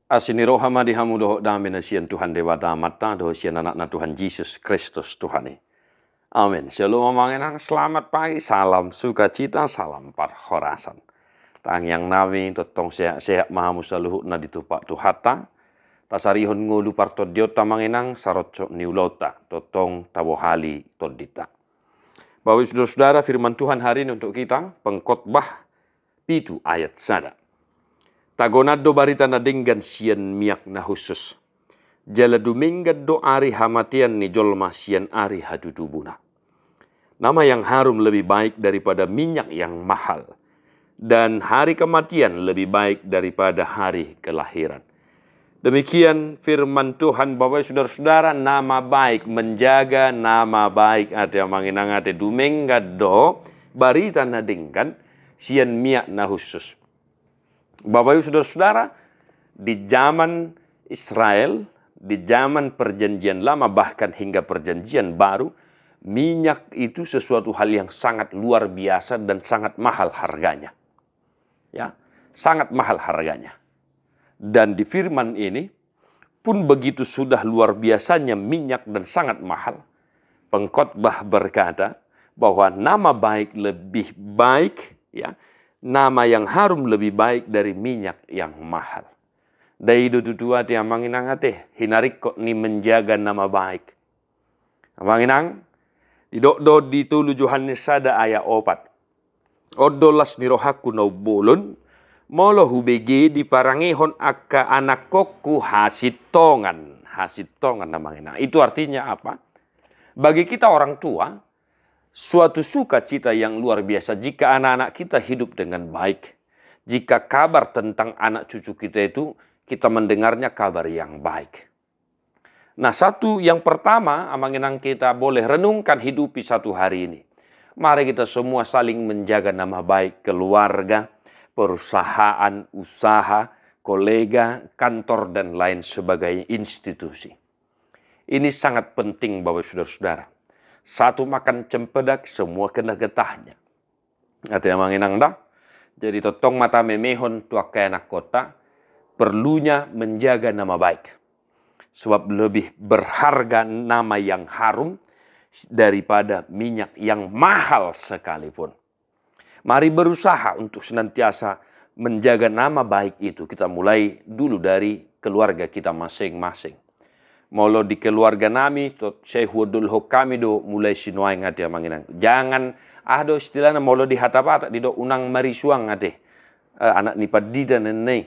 Asini rohama dihamu doho dami na sian Tuhan Dewa damata doho sian anak na Tuhan Yesus Kristus Tuhani. Amin. Shalom mangenang, selamat pagi, salam sukacita, salam parhorasan. Tang yang nami totong sehat-sehat mahamusa luhut na ditupak tuhata. Tasarihon ngulu parto diota mangenang sarocok niulota totong tabohali todita. Bapak saudara-saudara, firman Tuhan hari ini untuk kita pengkhotbah pitu ayat sada. Tagonado barita na dinggan sian miak na khusus. Jala duminggat do ari hamatian ni jolma sian ari hadudubuna. Nama yang harum lebih baik daripada minyak yang mahal. Dan hari kematian lebih baik daripada hari kelahiran. Demikian firman Tuhan. Bapak saudara-saudara, nama baik, menjaga nama baik ada yang manginang ada duminggat do barita na dinggan sian miak na khusus. Bapak Ibu saudara-saudara, di zaman Israel, di zaman perjanjian lama bahkan hingga perjanjian baru, minyak itu sesuatu hal yang sangat luar biasa dan sangat mahal harganya. Ya, sangat mahal harganya. Dan di firman ini pun begitu sudah luar biasanya minyak dan sangat mahal. Pengkhotbah berkata bahwa nama baik lebih baik, ya. Nama yang harum lebih baik dari minyak yang mahal. Dari dua tiang manginang ate hinarik kok ni menjaga nama baik. Manginang didokdo ditulu Yohanes sada ayat 4. Odolas ni rohaku na bolon molo hubege di parangihon akka anak kokku hasitongan. Hasitongan na manginang. Itu artinya apa? Bagi kita orang tua, suatu sukacita yang luar biasa jika anak-anak kita hidup dengan baik. Jika kabar tentang anak cucu kita itu, kita mendengarnya kabar yang baik. Nah, satu yang pertama, amanginang kita boleh renungkan hidupi satu hari ini. Mari kita semua saling menjaga nama baik keluarga, perusahaan, usaha, kolega, kantor, dan lain sebagainya, institusi. Ini sangat penting Bapak saudara-saudara. Satu makan cempedak, semua kena getahnya. Ada yang manginang dah. Jadi totong mata memehon tua anak kota, perlunya menjaga nama baik. Sebab lebih berharga nama yang harum daripada minyak yang mahal sekalipun. Mari berusaha untuk senantiasa menjaga nama baik itu. Kita mulai dulu dari keluarga kita masing-masing. Molo di keluarga nami, saya hudul kami do mulai sinuai ngati amanginang. Jangan do istilahnya molo di hatapata di do unang marisuang ngati anak ni padida nenei.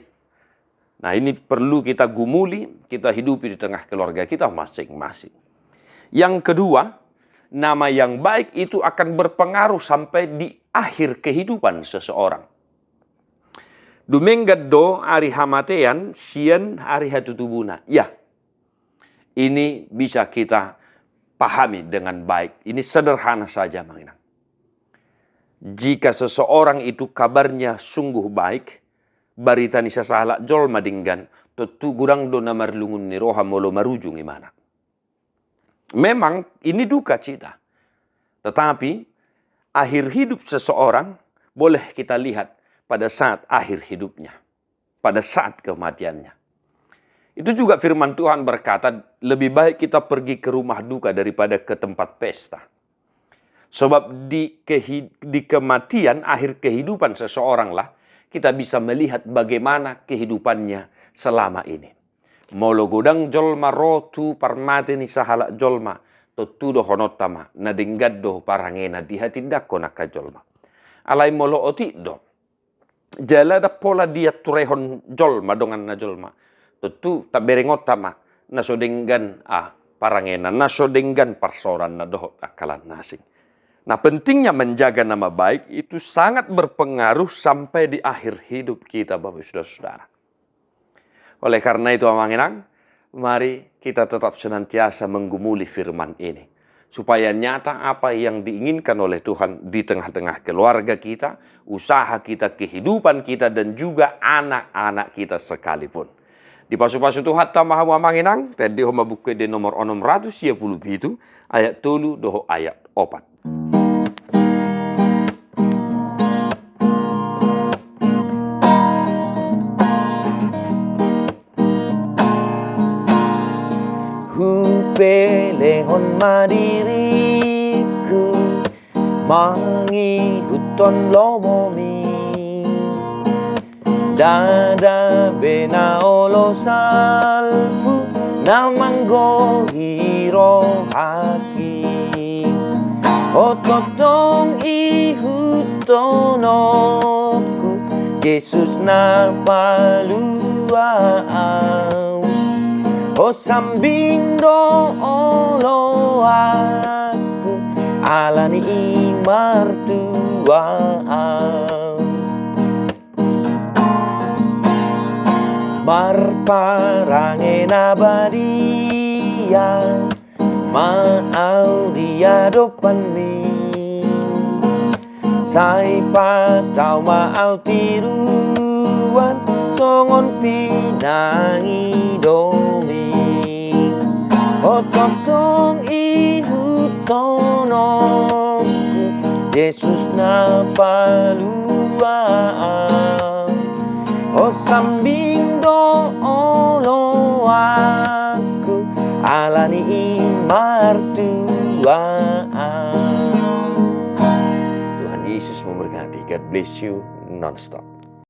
Nah ini perlu kita gumuli, kita hidupi di tengah keluarga kita masing-masing. Yang kedua, nama yang baik itu akan berpengaruh sampai di akhir kehidupan seseorang. Dumenggat do ari hamatean sian ari hatutubuna. Ya. Ini bisa kita pahami dengan baik. Ini sederhana saja, manginang. Jika seseorang itu kabarnya sungguh baik, barita ni sasalah jol madinggan, tentu gurang do na marlungun ni roha molo marujung imana. Memang ini duka cita. Tetapi akhir hidup seseorang boleh kita lihat pada saat akhir hidupnya. Pada saat kematiannya. Itu juga firman Tuhan berkata, lebih baik kita pergi ke rumah duka daripada ke tempat pesta. Sebab di kematian, akhir kehidupan seseorang lah, kita bisa melihat bagaimana kehidupannya selama ini. Molo godang jolma rotu parmate ni sahala jolma, totudo honotama, nadinggaddo parangena dihatindakko naka jolma. Alay molo otiddo, jalada pola dia turehon jolma dongan na jolma. Tentu tak berengotama nasodenggan parangena nasodenggan parsoran na dohot akalan nasing. Nah pentingnya menjaga nama baik itu sangat berpengaruh sampai di akhir hidup kita Bapak saudara-saudara. Oleh karena itu amanginang, mari kita tetap senantiasa menggumuli firman ini. Supaya nyata apa yang diinginkan oleh Tuhan di tengah-tengah keluarga kita, usaha kita, kehidupan kita, dan juga anak-anak kita sekalipun. Di pasu-pasu Tuhan tamaha manginang, tadi homa buku di nomor 610 itu, ayat 3 doho ayat 4. Tuon madiriku mangihuton lomomi dada benaolo salfu namanggo hiro haki ototong ihutonoku Yesus na paluau o sambing do olo aku alani imartuau marparangen abadia mau dia dopan mi sai patau mau tiruan songon pinangi domi ototong ihutonongku Yesus na paluau o sambing do olo aku alani imartuau. Tuhan Yesus memberkati. God bless you non-stop.